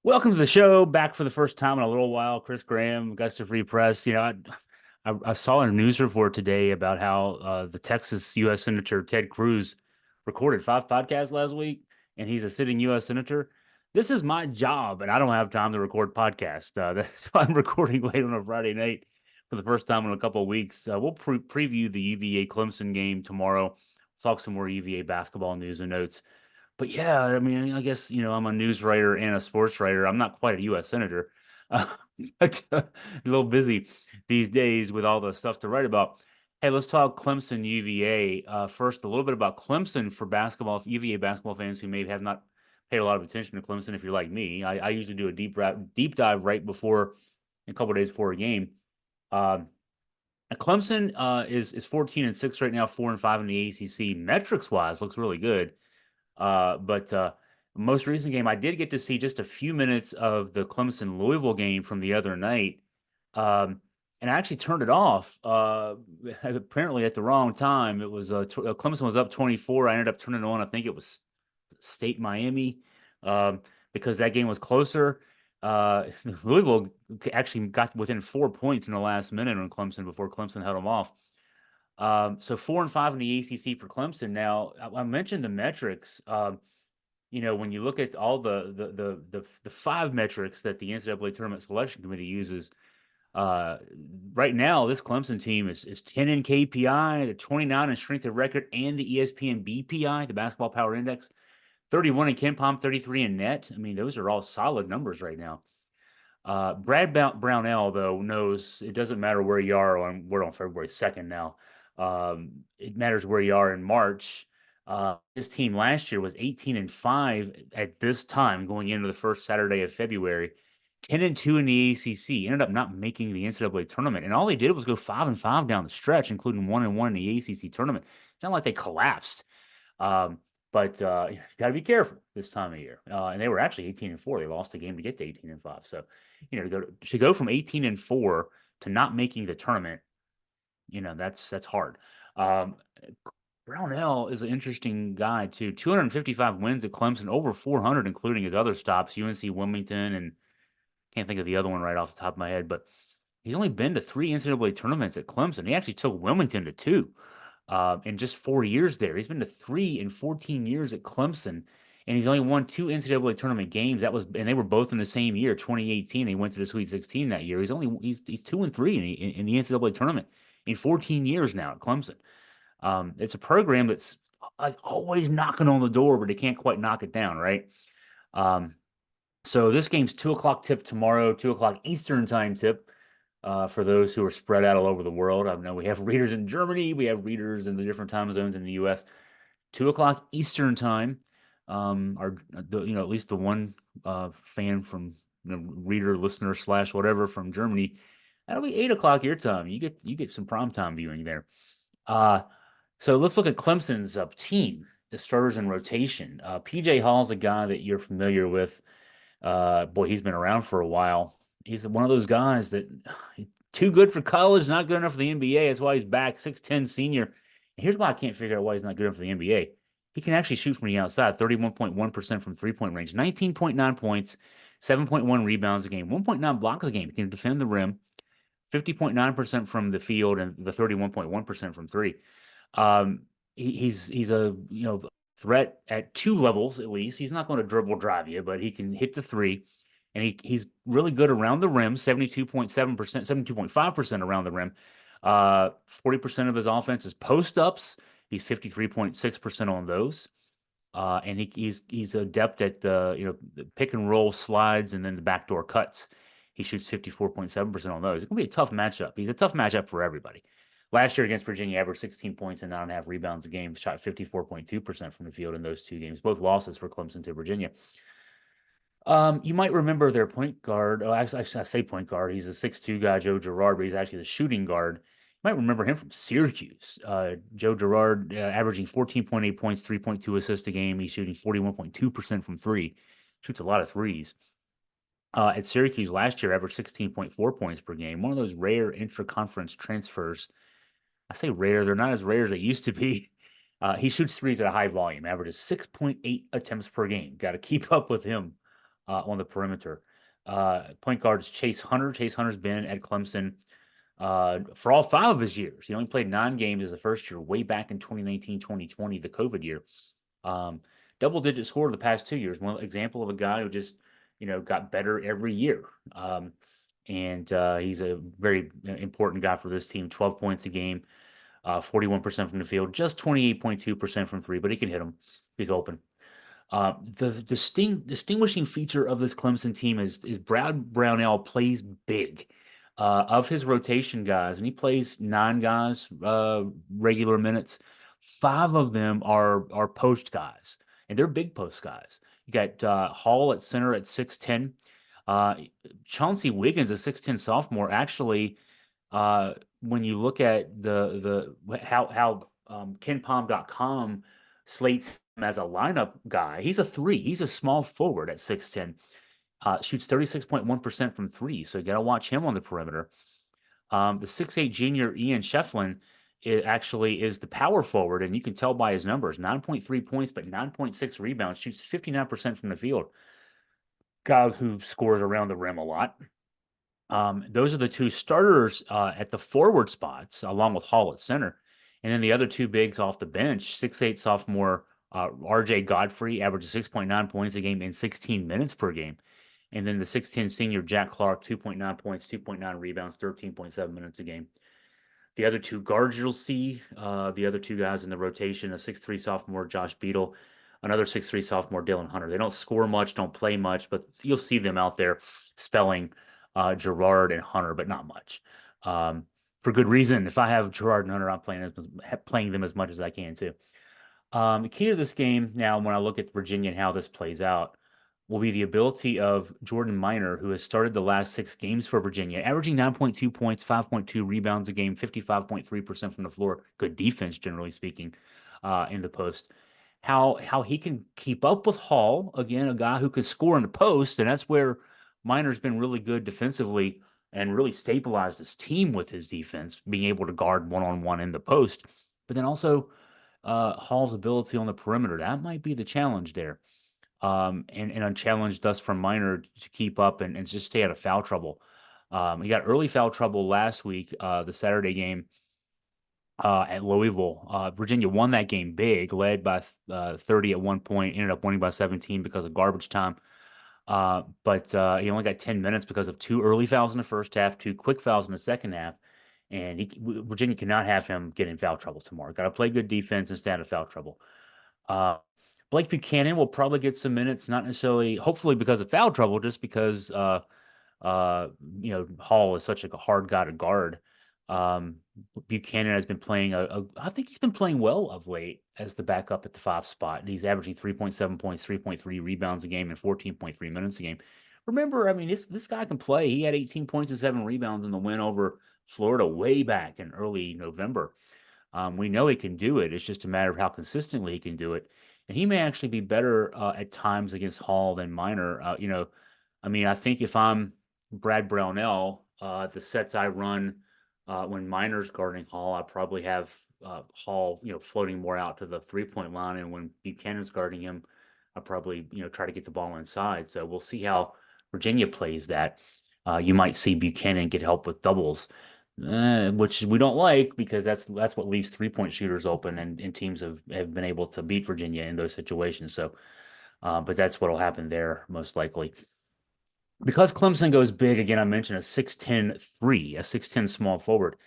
Welcome to the show. Back for the first time in a little while. Chris Graham, Augusta Free Press. I saw a news report today about how the Texas U.S. Senator Ted Cruz recorded 5 podcasts last week, and he's a sitting U.S. Senator. This is my job, and I don't have time to record podcasts. That's why I'm recording late on a Friday night for the first time in a couple of weeks. We'll preview the UVA Clemson game tomorrow. Talk some more UVA basketball news and notes. But yeah, I mean, I guess, I'm a news writer and a sports writer. I'm not quite a U.S. senator. Uh, a little busy these days with all the stuff to write about. Hey, let's talk Clemson UVA. First, a little bit about Clemson for basketball, UVA basketball fans who may have not paid a lot of attention to Clemson. If you're like me, I usually do a deep dive right before, a couple of days before a game. Um, Clemson is 14-6 right now, 4-5 in the ACC. Metrics wise, looks really good. But most recent game, I did get to see just a few minutes of the Clemson Louisville game from the other night. And I actually turned it off, apparently at the wrong time. It was Clemson was up 24. I ended up turning it on. I think it was State Miami, because that game was closer. Louisville actually got within 4 points in the last minute on Clemson before Clemson held them off. So 4-5 in the ACC for Clemson. Now, I mentioned the metrics. When you look at all the five metrics that the NCAA Tournament Selection Committee uses, right now this Clemson team is 10 in KPI, the 29 in strength of record, and the ESPN BPI, the Basketball Power Index, 31 in KenPom, 33 in net. I mean, those are all solid numbers right now. Brad Brownell, though, knows it doesn't matter where you are we're on February 2nd now. It matters where you are in March. This team last year was 18-5 at this time going into the first Saturday of February, 10-2 in the ACC. Ended up not making the NCAA tournament, and all they did was go 5-5 down the stretch, including 1-1 in the ACC tournament. It's not like they collapsed. But you got to be careful this time of year. And they were actually 18-4. They lost a game to get to 18-5. So, to go from 18-4 to not making the tournament, that's hard. Brownell is an interesting guy too. 255 wins at Clemson, over 400, including his other stops, UNC, Wilmington, and can't think of the other one right off the top of my head. But he's only been to 3 NCAA tournaments at Clemson. He actually took Wilmington to 2 in just 4 years there. He's been to 3 in 14 years at Clemson, and he's only won 2 NCAA tournament games. And they were both in the same year, 2018. He went to the Sweet 16 that year. He's 2-3 in the NCAA tournament in 14 years now at Clemson. It's a program that's like always knocking on the door, but they can't quite knock it down, right? So this game's 2 o'clock tip tomorrow, 2 o'clock Eastern time tip. For those who are spread out all over the world. I know we have readers in Germany, we have readers in the different time zones in the U.S. 2 o'clock Eastern time. At least the one fan from reader, listener / whatever from Germany, that'll be 8 o'clock your time. You get some primetime viewing there. So let's look at Clemson's team, the starters in rotation. PJ Hall's a guy that you're familiar with. Boy, he's been around for a while. He's one of those guys that too good for college, not good enough for the NBA. That's why he's back, 6'10 senior. And here's why I can't figure out why he's not good enough for the NBA. He can actually shoot from the outside, 31.1% from three-point range, 19.9 points, 7.1 rebounds a game, 1.9 blocks a game. He can defend the rim, 50.9% from the field, and the 31.1% from three. He's a threat at 2 levels at least. He's not going to dribble drive you, but he can hit the three. And he's really good around the rim, 72.7%, 72.5% around the rim. 40% of his offense is post-ups. He's 53.6% on those. And he's adept at the pick and roll slides and then the backdoor cuts. He shoots 54.7% on those. It's going to be a tough matchup. He's a tough matchup for everybody. Last year against Virginia, averaged 16 points and 9.5 rebounds a game, shot 54.2% from the field in those 2 games, both losses for Clemson to Virginia. You might remember their point guard. Oh, actually, I say point guard. He's a 6'2 guy, Joe Girard, but he's actually the shooting guard. You might remember him from Syracuse. Joe Girard averaging 14.8 points, 3.2 assists a game. He's shooting 41.2% from three. Shoots a lot of threes. At Syracuse last year, averaged 16.4 points per game. One of those rare intra-conference transfers. I say rare. They're not as rare as they used to be. He shoots threes at a high volume, averages 6.8 attempts per game. Got to keep up with him on the perimeter. Point guard is Chase Hunter. Chase Hunter's been at Clemson for all 5 of his years. He only played 9 games as the first year, way back in 2019, 2020, the COVID year. Um, Double-digit score the past 2 years. One example of a guy who just, got better every year. And he's a very important guy for this team. 12 points a game, 41% from the field, just 28.2% from three, but he can hit them. He's open. The distinguishing feature of this Clemson team is Brad Brownell plays big. Of his rotation guys, and he plays 9 guys, regular minutes. 5 of them are post guys, and they're big post guys. You got Hall at center at 6'10". Uh, Chauncey Wiggins, a 6'10" sophomore, actually, when you look at the how KenPom.com slates him as a lineup guy, he's a 3. He's a small forward at 6'10". Shoots 36.1% from three, so you got to watch him on the perimeter. The 6'8" junior Ian Shefflin actually is the power forward, and you can tell by his numbers: 9.3 points, but 9.6 rebounds. Shoots 59% from the field. Guy who scores around the rim a lot. Those are the 2 starters at the forward spots, along with Hall at center. And then the other 2 bigs off the bench: 6'8" sophomore RJ Godfrey averages 6.9 points a game in 16 minutes per game. And then the 6'10" senior Jack Clark, 2.9 points, 2.9 rebounds, 13.7 minutes a game. The other 2 guards you'll see, the other 2 guys in the rotation: a 6'3" sophomore Josh Beadle, another 6'3" sophomore Dylan Hunter. They don't score much, don't play much, but you'll see them out there spelling Gerard and Hunter, but not much. For good reason. If I have Gerard and Hunter, I'm playing them as much as I can too. The key to this game now, when I look at Virginia and how this plays out, will be the ability of Jordan Minor, who has started the last 6 games for Virginia, averaging 9.2 points, 5.2 rebounds a game, 55.3% from the floor. Good defense, generally speaking, in the post. How he can keep up with Hall, again, a guy who could score in the post, and that's where Minor's been really good defensively and really stabilized his team with his defense, being able to guard one-on-one in the post. But then also Hall's ability on the perimeter. That might be the challenge there. And unchallenged thus from Minor to keep up and just stay out of foul trouble. He got early foul trouble last week, the Saturday game at Louisville. Virginia won that game big, led by 30 at one point, ended up winning by 17 because of garbage time. But he only got 10 minutes because of 2 early fouls in the first half, 2 quick fouls in the second half. And Virginia cannot have him get in foul trouble tomorrow. Got to play good defense and stay out of foul trouble. Blake Buchanan will probably get some minutes, not necessarily, hopefully because of foul trouble, just because Hall is such a hard guy to guard. Buchanan has been playing I think he's been playing well of late as the backup at the 5 spot. And he's averaging 3.7 points, 3.3 rebounds a game, and 14.3 minutes a game. Remember, I mean, this guy can play. He had 18 points and 7 rebounds in the win over Florida way back in early November. We know he can do it. It's just a matter of how consistently he can do it. And he may actually be better at times against Hall than Minor. I mean, I think if I'm Brad Brownell, the sets I run when Minor's guarding Hall, I probably have Hall, floating more out to the 3-point line. And when Buchanan's guarding him, I probably, try to get the ball inside. So we'll see how Virginia plays that. You might see Buchanan get help with doubles. Which we don't like because that's what leaves 3-point shooters open, and teams have been able to beat Virginia in those situations. So, but that's what'll happen there most likely. Because Clemson goes big again, I mentioned a 6'10" 3, a 6'10" small forward.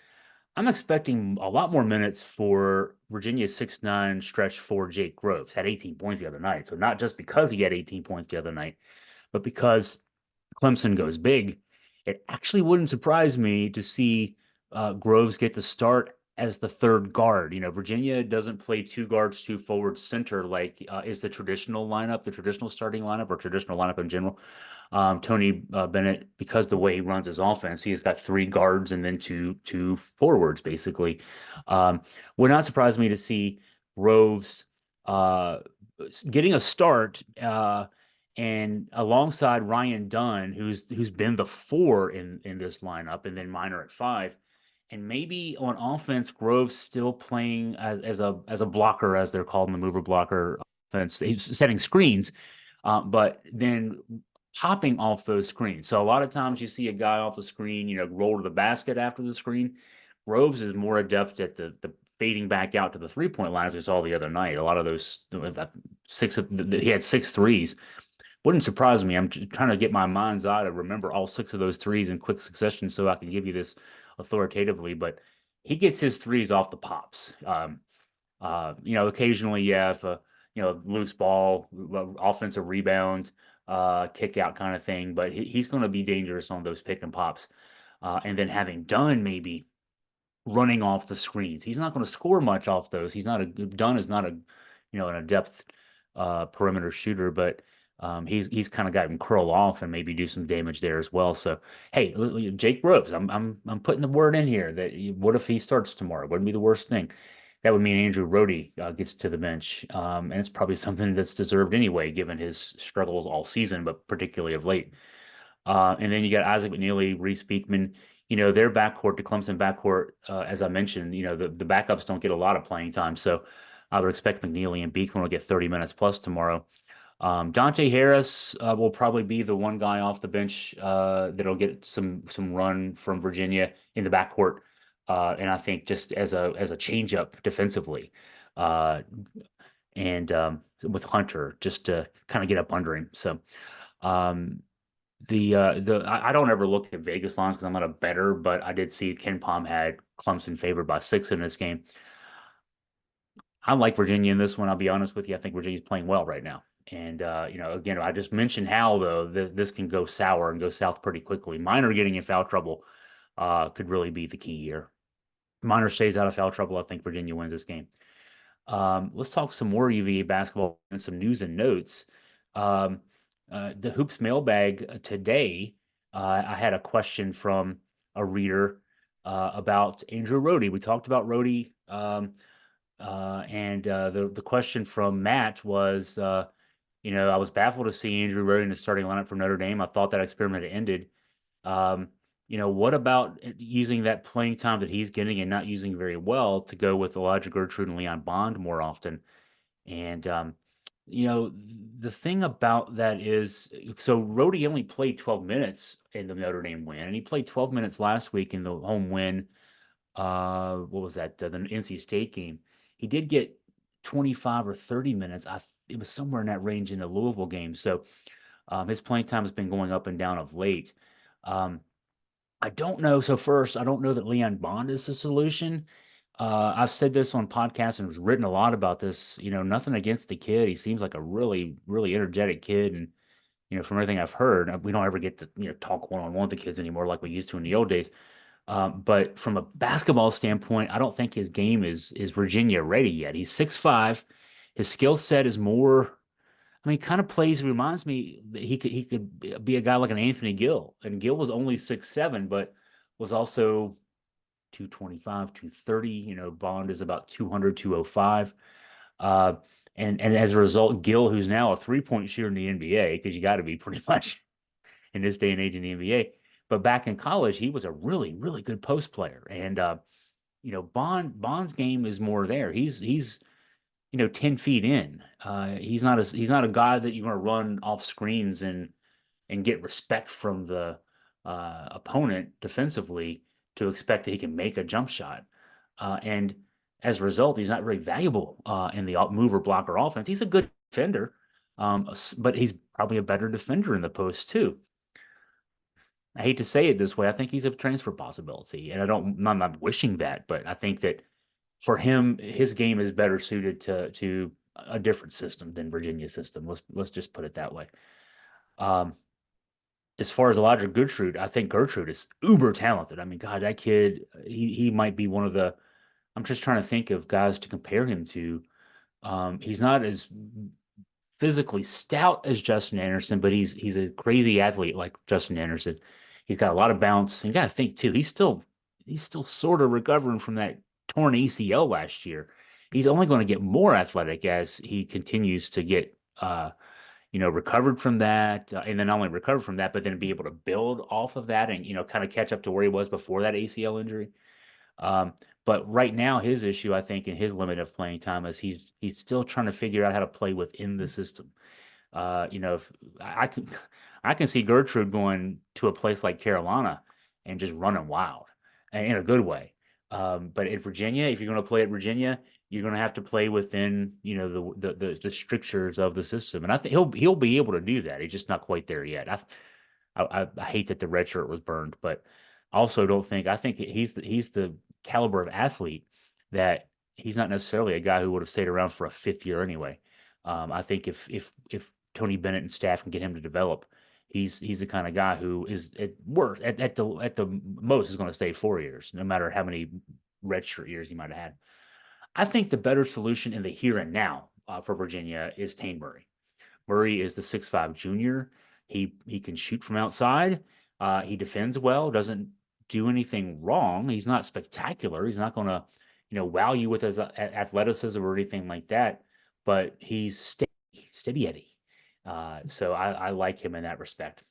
I'm expecting a lot more minutes for Virginia's 6'9" stretch for Jake Groves. Had 18 points the other night. So not just because he had 18 points the other night, but because Clemson goes big, it actually wouldn't surprise me to see Groves get the start as the 3rd guard. Virginia doesn't play 2 guards, 2 forwards, center like is the traditional lineup, the traditional starting lineup, or traditional lineup in general. Tony Bennett, because the way he runs his offense, he has got 3 guards and then two forwards, basically. Would not surprise me to see Groves getting a start and alongside Ryan Dunn, who's been the 4 in this lineup, and then Minor at 5. And maybe on offense, Groves still playing as a blocker, as they're called in the mover blocker offense. He's setting screens, but then popping off those screens. So a lot of times you see a guy off the screen, roll to the basket after the screen. Groves is more adept at the fading back out to the 3-point line as we saw the other night. A lot of those he had six threes. Wouldn't surprise me. I'm trying to get my mind's eye to remember all six of those threes in quick succession so I can give you this authoritatively. But he gets his threes off the pops. Occasionally, yeah, if loose ball, offensive rebound, kick out kind of thing, but he's going to be dangerous on those pick and pops. And then having done maybe running off the screens, he's not going to score much off those. Dunn is not an adept perimeter shooter, but he's kind of got him curl off and maybe do some damage there as well. So hey, Jake Groves, I'm putting the word in here that what if he starts tomorrow? Wouldn't be the worst thing. That would mean Andrew Rhodey gets to the bench, and it's probably something that's deserved anyway, given his struggles all season, but particularly of late. And then you got Isaac McNeely, Reese Beekman. Their backcourt, the Clemson backcourt, as I mentioned, the backups don't get a lot of playing time. So I would expect McNeely and Beekman will get 30 minutes plus tomorrow. Dante Harris will probably be the one guy off the bench that'll get some run from Virginia in the backcourt. And I think just as a change up defensively, uh, and with Hunter just to kind of get up under him. So um, I don't ever look at Vegas lines because I'm not a bettor, but I did see Ken Palm had Clemson favored by 6 in this game. I like Virginia in this one. I'll be honest with you. I think Virginia's playing well right now. And again, I just mentioned how though this can go sour and go south pretty quickly. Minor getting in foul trouble could really be the key here. Minor stays out of foul trouble. I think Virginia wins this game. Let's talk some more UVA basketball and some news and notes. Um, the Hoops mailbag today, I had a question from a reader about Andrew Rhodey. We talked about Rhodey, and the question from Matt was, I was baffled to see Andrew Rhodey in the starting lineup for Notre Dame. I thought that experiment had ended. Um, what about using that playing time that he's getting and not using very well to go with Elijah Gertrude and Leon Bond more often? And the thing about that is, so Rhodey only played 12 minutes in the Notre Dame win, and he played 12 minutes last week in the home win. What was that? The NC State game. He did get 25 or 30 minutes. It was somewhere in that range in the Louisville game. So his playing time has been going up and down of late. Um, I don't know. So first, I don't know that Leon Bond is the solution. I've said this on podcasts and was written a lot about this. Nothing against the kid. He seems like a really, really energetic kid. And, from everything I've heard, we don't ever get to, talk one-on-one with the kids anymore like we used to in the old days. But from a basketball standpoint, I don't think his game is Virginia ready yet. He's 6'5". His skill set is more. I mean, kind of plays. Reminds me that he could be a guy like an Anthony Gill, and Gill was only 6'7", but was also 225, 230. Bond is about 200, 205. Uh, and as a result, Gill, who's now a 3-point shooter in the NBA, because you got to be pretty much in this day and age in the NBA. But back in college, he was a really, really good post player. And Bond's game is more there. He's 10 feet in. He's not a guy that you're going to run off screens and get respect from the opponent defensively to expect that he can make a jump shot. And as a result, he's not very valuable in the mover blocker offense. He's a good defender, but he's probably a better defender in the post too. I hate to say it this way. I think he's a transfer possibility, and I'm not wishing that, but I think that for him, his game is better suited to a different system than Virginia's system. Let's just put it that way. Um, as far as Elijah Gertrude, I think Gertrude is uber talented. I mean, God, that kid, he might be one of the. I'm just trying to think of guys to compare him to. He's not as physically stout as Justin Anderson, but he's a crazy athlete like Justin Anderson. He's got a lot of bounce. And you got to think too, he's still sort of recovering from that torn ACL last year. He's only going to get more athletic as he continues to get recovered from that, and then not only recover from that, but then be able to build off of that and kind of catch up to where he was before that ACL injury. Um, but right now, his issue, I think, in his limit of playing time is he's still trying to figure out how to play within the system. If I can, I can see Gertrude going to a place like Carolina and just running wild, and in a good way. But in Virginia, if you're going to play at Virginia, you're going to have to play within, the strictures of the system, and I think he'll be able to do that. He's just not quite there yet. I hate that the red shirt was burned, but also don't think I think he's the caliber of athlete that he's not necessarily a guy who would have stayed around for a fifth year anyway. I think if Tony Bennett and staff can get him to develop, he's the kind of guy who is at worst at the most is going to stay 4 years, no matter how many redshirt years he might have had. I think the better solution in the here and now for Virginia is Tane Murray. Murray is the 6'5" junior. He can shoot from outside. He defends well, doesn't do anything wrong. He's not spectacular. He's not going to, wow you with his athleticism or anything like that. But he's steady Eddie. So I like him in that respect.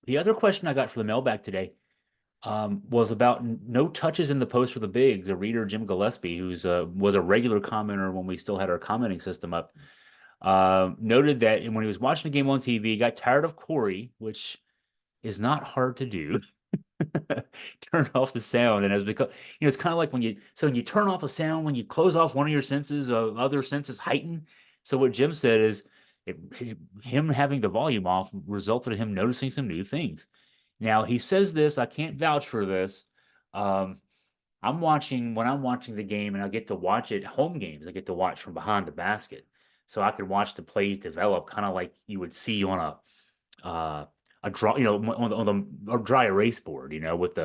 The other question I got for the mailbag today was about no touches in the post for the bigs. A reader, Jim Gillespie, who's was a regular commenter when we still had our commenting system up, noted that when he was watching the game on TV, he got tired of Corey, which is not hard to do. Turn off the sound, and as because it's kind of like when you turn off a sound, when you close off one of your senses, other senses heighten. So what Jim said is him having the volume off resulted in him noticing some new things. Now he says this, I can't vouch for this. Um, when I'm watching the game, and I get to watch it home games, I get to watch from behind the basket, so I could watch the plays develop, kind of like you would see on a draw, on the dry erase board, with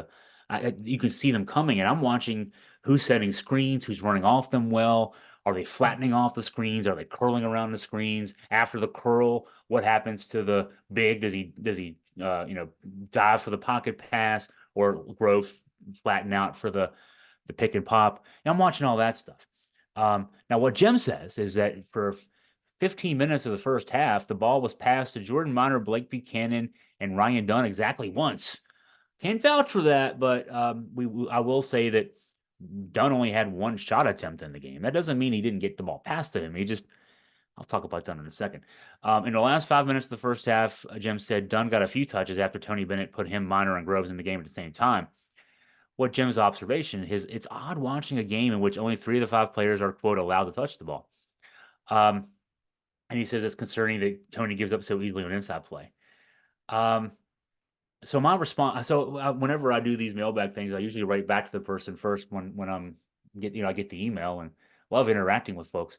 you could see them coming, and I'm watching who's setting screens, who's running off them well. Are they flattening off the screens? Are they curling around the screens? After the curl, what happens to the big? Does he dive for the pocket pass or growth flatten out for the pick and pop? And I'm watching all that stuff. Now, what Jim says is that for 15 minutes of the first half, the ball was passed to Jordan Minor, Blake Buchanan, and Ryan Dunn exactly once. Can't vouch for that, but I will say that Dunn only had one shot attempt in the game. That doesn't mean he didn't get the ball passed to him. I'll talk about Dunn in a second. In the last 5 minutes of the first half, Jim said Dunn got a few touches after Tony Bennett put him, Minor, and Groves in the game at the same time. What Jim's observation is, it's odd watching a game in which only 3 of the 5 players are, quote, allowed to touch the ball. And he says it's concerning that Tony gives up so easily on inside play. So my response, whenever I do these mailbag things, I usually write back to the person first when I get the email, and love interacting with folks.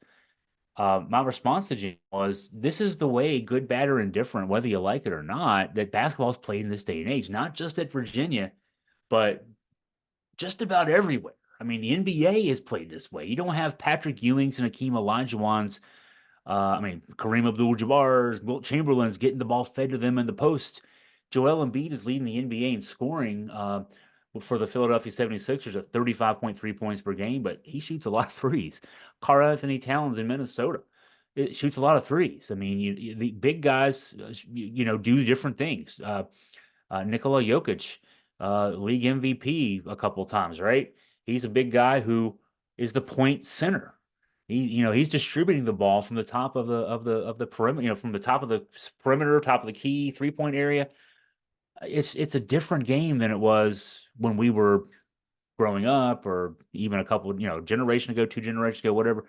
My response to Jim was, this is the way, good, bad, or indifferent, whether you like it or not, that basketball is played in this day and age, not just at Virginia, but just about everywhere. I mean, the NBA is played this way. You don't have Patrick Ewing's and Akeem Olajuwon's, Kareem Abdul-Jabbar's, Wilt Chamberlain's getting the ball fed to them in the post. Joel Embiid is leading the NBA in scoring for the Philadelphia 76ers at 35.3 points per game, but he shoots a lot of threes. Karl-Anthony Towns in Minnesota, it shoots a lot of threes. I mean, the big guys, do different things. Nikola Jokic, league MVP a couple of times, right? He's a big guy who is the point center. He's distributing the ball from the top of the perimeter, from the top of the perimeter, top of the key, 3-point area. It's a different game than it was when we were growing up, or even a couple, generation ago, 2 generations ago, whatever.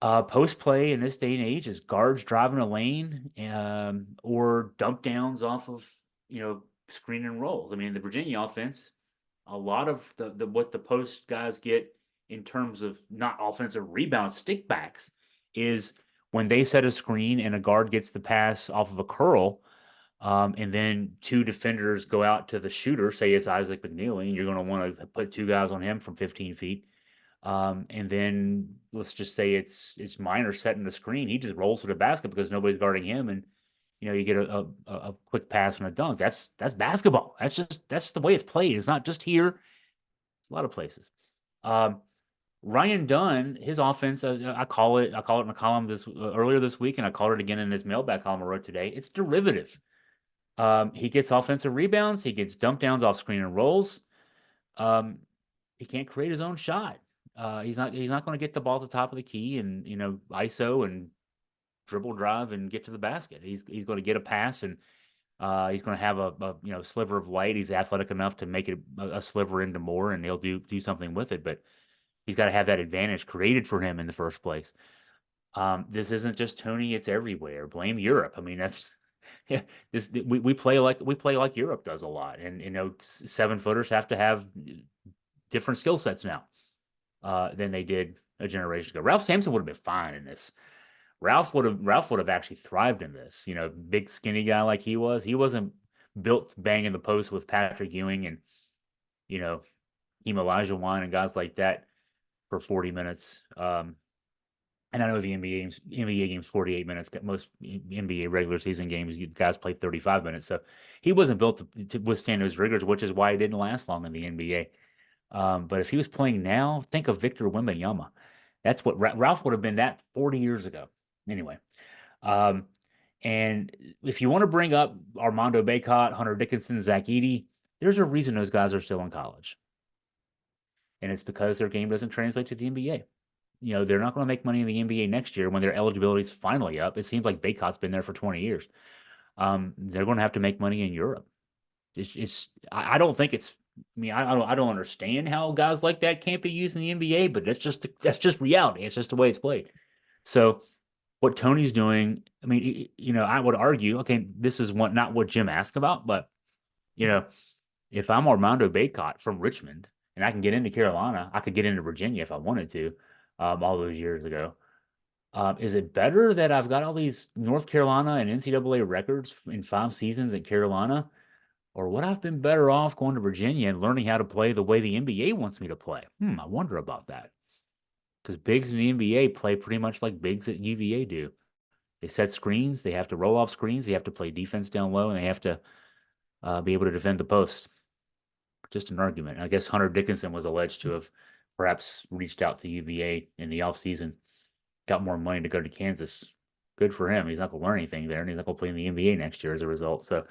Post play in this day and age is guards driving a lane, or dump downs off of, screen and rolls. I mean, the Virginia offense, a lot of what the post guys get in terms of not offensive rebound stickbacks is when they set a screen and a guard gets the pass off of a curl, and then 2 defenders go out to the shooter, say it's Isaac McNeely, and you're going to want to put 2 guys on him from 15 feet. And then let's just say it's Minor setting the screen. He just rolls to the basket because nobody's guarding him, and you get a quick pass and a dunk. That's basketball. That's the way it's played. It's not just here. It's a lot of places. Ryan Dunn, his offense, I call it in a column earlier this week, and I called it again in this mailbag column I wrote today. It's derivative. He gets offensive rebounds. He gets dump downs off screen and rolls. He can't create his own shot. He's not going to get the ball at the top of the key and ISO and dribble drive and get to the basket. He's going to get a pass and he's going to have a sliver of light. He's athletic enough to make it a sliver into more, and he'll do something with it. But he's got to have that advantage created for him in the first place. This isn't just Tony; it's everywhere. Blame Europe. I mean, that's yeah. We play like Europe does a lot, and 7-footers have to have different skill sets now than they did a generation ago. Ralph Sampson would have been fine in this. Ralph would have actually thrived in this. Big skinny guy like he was. He wasn't built banging the post with Patrick Ewing and you know Elijah Wine and guys like that for 40 minutes. And I know the NBA games 48 minutes. Most NBA regular season games, guys play 35 minutes. So he wasn't built to withstand those rigors, which is why he didn't last long in the NBA. But if he was playing now, think of Victor Wembanyama. That's what Ralph would have been that 40 years ago. Anyway, and if you want to bring up Armando Bacot, Hunter Dickinson, Zach Edey, there's a reason those guys are still in college. And it's because their game doesn't translate to the NBA. They're not going to make money in the NBA next year when their eligibility is finally up. It seems like Bacot's been there for 20 years. They're going to have to make money in Europe. I don't think it's. I mean, I don't understand how guys like that can't be used in the NBA, but that's just reality. It's just the way it's played. So what Tony's doing, I mean, I would argue, okay, this is not what Jim asked about, but if I'm Armando Bacot from Richmond and I can get into Carolina, I could get into Virginia if I wanted to, all those years ago. Is it better that I've got all these North Carolina and NCAA records in 5 seasons at Carolina? Or would I have been better off going to Virginia and learning how to play the way the NBA wants me to play? I wonder about that. Because bigs in the NBA play pretty much like bigs at UVA do. They set screens, they have to roll off screens, they have to play defense down low, and they have to be able to defend the post. Just an argument. I guess Hunter Dickinson was alleged to have perhaps reached out to UVA in the offseason, got more money to go to Kansas. Good for him. He's not going to learn anything there, and he's not going to play in the NBA next year as a result. So,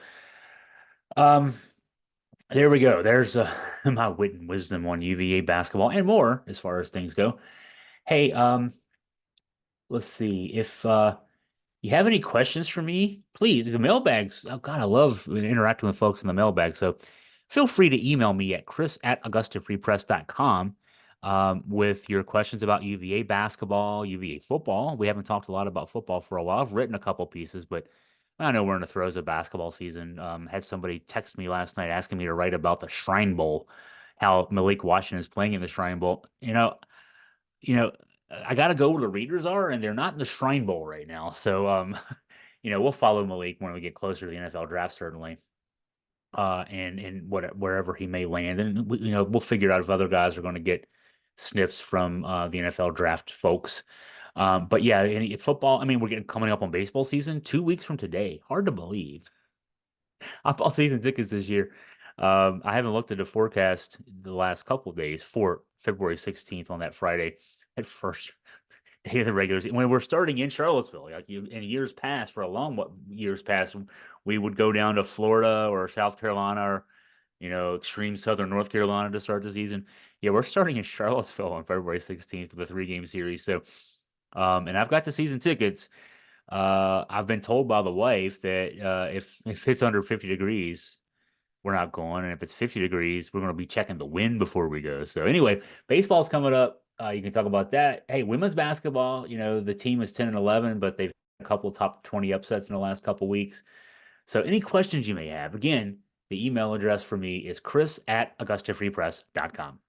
there we go. There's my wit and wisdom on UVA basketball and more as far as things go. Hey, let's see if you have any questions for me, please. The mailbags. Oh God, I love interacting with folks in the mailbag. So feel free to email me at chris@augustafreepress.com with your questions about UVA basketball, UVA football. We haven't talked a lot about football for a while. I've written a couple pieces, but I know we're in the throes of basketball season. Had somebody text me last night asking me to write about the Shrine Bowl, how Malik Washington is playing in the Shrine Bowl. I got to go where the readers are, and they're not in the Shrine Bowl right now. So, we'll follow Malik when we get closer to the NFL draft, certainly, and wherever he may land, and we'll figure out if other guys are going to get sniffs from the NFL draft folks. But yeah, football. I mean, we're coming up on baseball season 2 weeks from today. Hard to believe. I bought season tickets this year. I haven't looked at the forecast the last couple of days for February 16th on that Friday, at first day of the regular season. When we're starting in Charlottesville, like in years past, for a long years past, we would go down to Florida or South Carolina or extreme southern North Carolina to start the season. Yeah, we're starting in Charlottesville on February 16th with a 3-game series. So, and I've got the season tickets. I've been told by the wife that if it's under 50 degrees, we're not going. And if it's 50 degrees, we're going to be checking the wind before we go. So anyway, baseball's coming up. You can talk about that. Hey, women's basketball, the team is 10-11, but they've had a couple of top 20 upsets in the last couple of weeks. So any questions you may have, again, the email address for me is chris@augustafreepress.com.